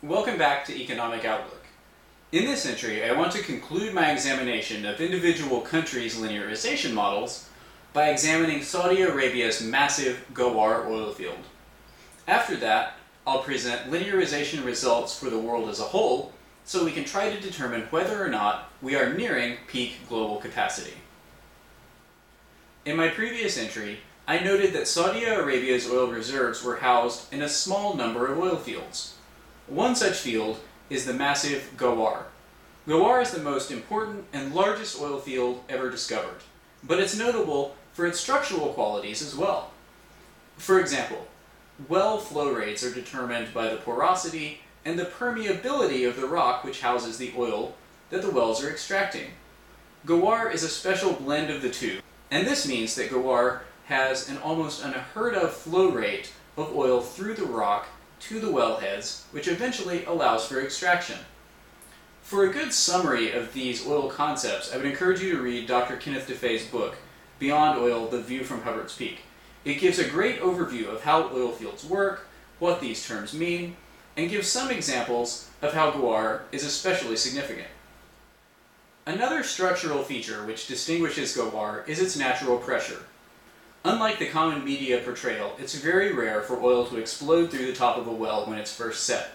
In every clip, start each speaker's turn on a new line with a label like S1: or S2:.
S1: Welcome back to Economic Outlook. In this entry, I want to conclude my examination of individual countries' linearization models by examining Saudi Arabia's massive Ghawar oil field. After that, I'll present linearization results for the world as a whole so we can try to determine whether or not we are nearing peak global capacity. In my previous entry, I noted that Saudi Arabia's oil reserves were housed in a small number of oil fields. One such field is the massive Ghawar. Ghawar is the most important and largest oil field ever discovered, but it's notable for its structural qualities as well. For example, well flow rates are determined by the porosity and the permeability of the rock which houses the oil that the wells are extracting. Ghawar is a special blend of the two, and this means that Ghawar has an almost unheard of flow rate of oil through the rock to the wellheads, which eventually allows for extraction. For a good summary of these oil concepts, I would encourage you to read Dr. Kenneth Defay's book, Beyond Oil, The View from Hubbard's Peak. It gives a great overview of how oil fields work, what these terms mean, and gives some examples of how Ghawar is especially significant. Another structural feature which distinguishes Ghawar is its natural pressure. Unlike the common media portrayal, it's very rare for oil to explode through the top of a well when it's first set.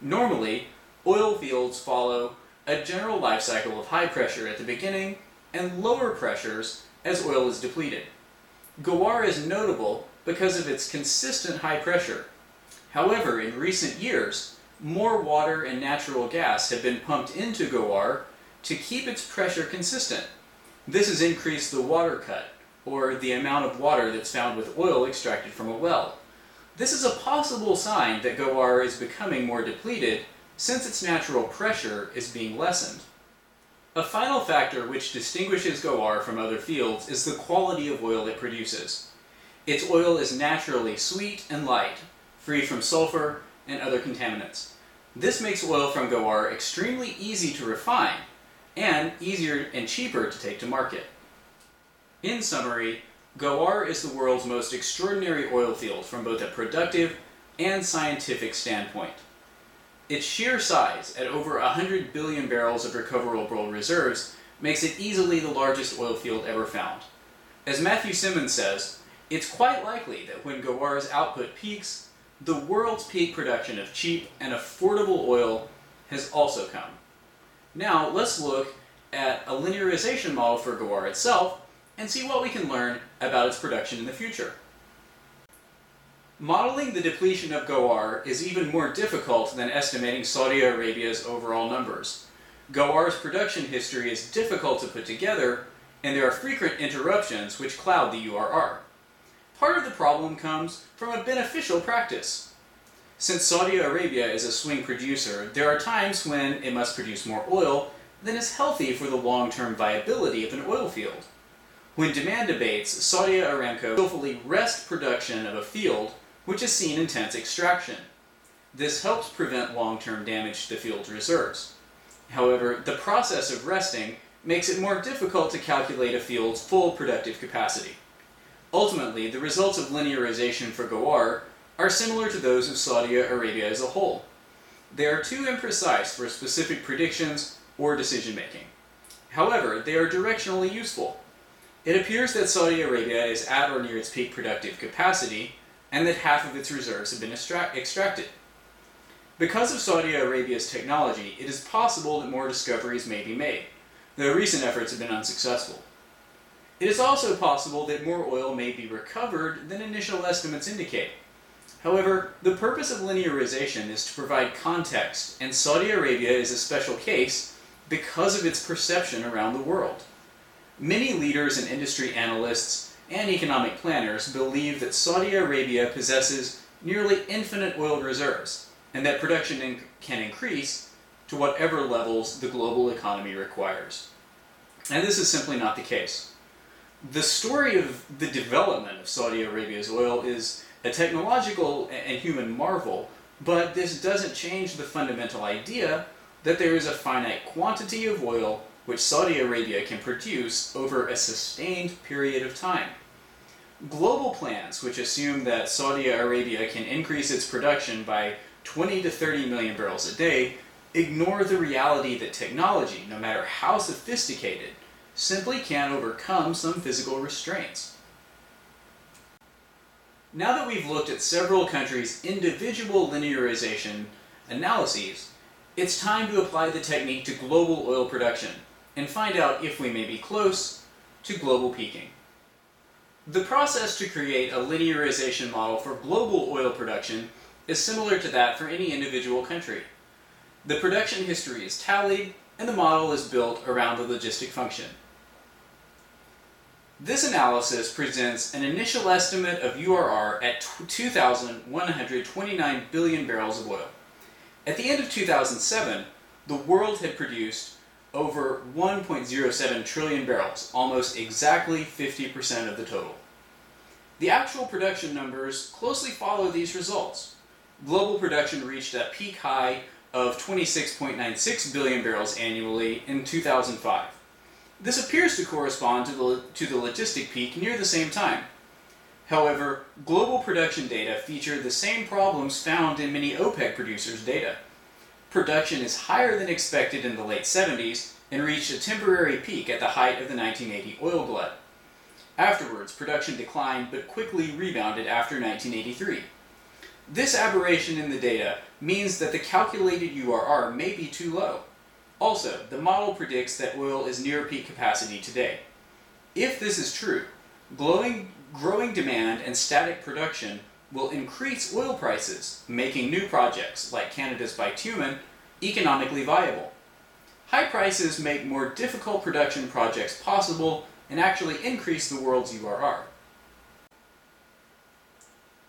S1: Normally, oil fields follow a general life cycle of high pressure at the beginning and lower pressures as oil is depleted. Ghawar is notable because of its consistent high pressure. However, in recent years, more water and natural gas have been pumped into Ghawar to keep its pressure consistent. This has increased the water cut, or the amount of water that's found with oil extracted from a well. This is a possible sign that Ghawar is becoming more depleted since its natural pressure is being lessened. A final factor which distinguishes Ghawar from other fields is the quality of oil it produces. Its oil is naturally sweet and light, free from sulfur and other contaminants. This makes oil from Ghawar extremely easy to refine and easier and cheaper to take to market. In summary, Ghawar is the world's most extraordinary oil field from both a productive and scientific standpoint. Its sheer size, at over 100 billion barrels of recoverable reserves, makes it easily the largest oil field ever found. As Matthew Simmons says, it's quite likely that when Ghawar's output peaks, the world's peak production of cheap and affordable oil has also come. Now, let's look at a linearization model for Ghawar itself and see what we can learn about its production in the future. Modeling the depletion of Ghawar is even more difficult than estimating Saudi Arabia's overall numbers. Ghawar's production history is difficult to put together, and there are frequent interruptions which cloud the URR. Part of the problem comes from a beneficial practice. Since Saudi Arabia is a swing producer, there are times when it must produce more oil than is healthy for the long-term viability of an oil field. When demand abates, Saudi Aramco skillfully rests production of a field which has seen intense extraction. This helps prevent long-term damage to the field's reserves. However, the process of resting makes it more difficult to calculate a field's full productive capacity. Ultimately, the results of linearization for Ghawar are similar to those of Saudi Arabia as a whole. They are too imprecise for specific predictions or decision-making. However, they are directionally useful. It appears that Saudi Arabia is at or near its peak productive capacity, and that half of its reserves have been extracted. Because of Saudi Arabia's technology, it is possible that more discoveries may be made, though recent efforts have been unsuccessful. It is also possible that more oil may be recovered than initial estimates indicate. However, the purpose of linearization is to provide context, and Saudi Arabia is a special case because of its perception around the world. Many leaders and industry analysts and economic planners believe that Saudi Arabia possesses nearly infinite oil reserves, and that production can increase to whatever levels the global economy requires. And this is simply not the case. The story of the development of Saudi Arabia's oil is a technological and human marvel, but this doesn't change the fundamental idea that there is a finite quantity of oil which Saudi Arabia can produce over a sustained period of time. Global plans which assume that Saudi Arabia can increase its production by 20 to 30 million barrels a day ignore the reality that technology, no matter how sophisticated, simply can't overcome some physical restraints. Now that we've looked at several countries' individual linearization analyses, it's time to apply the technique to global oil production and find out if we may be close to global peaking. The process to create a linearization model for global oil production is similar to that for any individual country. The production history is tallied, and the model is built around the logistic function. This analysis presents an initial estimate of URR at 2,129 billion barrels of oil. At the end of 2007, the world had produced over 1.07 trillion barrels, almost exactly 50% of the total. The actual production numbers closely follow these results. Global production reached a peak high of 26.96 billion barrels annually in 2005. This appears to correspond to the logistic peak near the same time. However, global production data feature the same problems found in many OPEC producers' data. Production is higher than expected in the late 70s and reached a temporary peak at the height of the 1980 oil glut. Afterwards, production declined but quickly rebounded after 1983. This aberration in the data means that the calculated URR may be too low. Also, the model predicts that oil is near peak capacity today. If this is true, growing demand and static production will increase oil prices, making new projects, like Canada's bitumen, economically viable. High prices make more difficult production projects possible and actually increase the world's URR.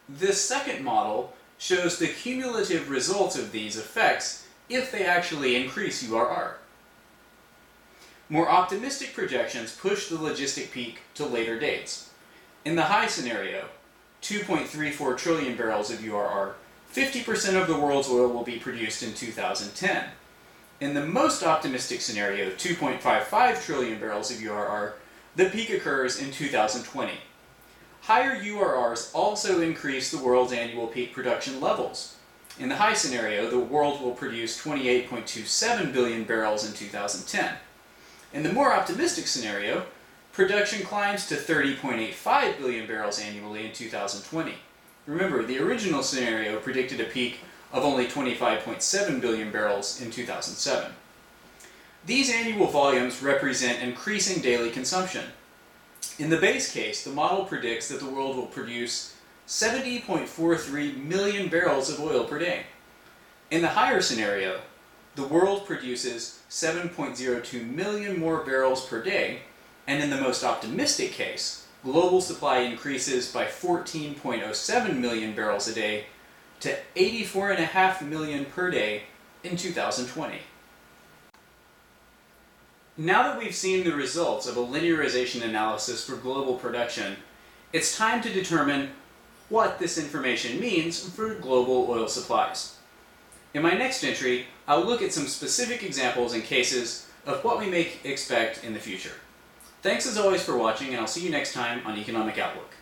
S1: This second model shows the cumulative results of these effects if they actually increase URR. More optimistic projections push the logistic peak to later dates. In the high scenario, 2.34 trillion barrels of URR, 50% of the world's oil will be produced in 2010. In the most optimistic scenario, 2.55 trillion barrels of URR, the peak occurs in 2020. Higher URRs also increase the world's annual peak production levels. In the high scenario, the world will produce 28.27 billion barrels in 2010. In the more optimistic scenario, production climbs to 30.85 billion barrels annually in 2020. Remember, the original scenario predicted a peak of only 25.7 billion barrels in 2007. These annual volumes represent increasing daily consumption. In the base case, the model predicts that the world will produce 70.43 million barrels of oil per day. In the higher scenario, the world produces 7.02 million more barrels per day, and in the most optimistic case, global supply increases by 14.07 million barrels a day to 84.5 million per day in 2020. Now that we've seen the results of a linearization analysis for global production, it's time to determine what this information means for global oil supplies. In my next entry, I'll look at some specific examples and cases of what we may expect in the future. Thanks as always for watching, and I'll see you next time on Economic Outlook.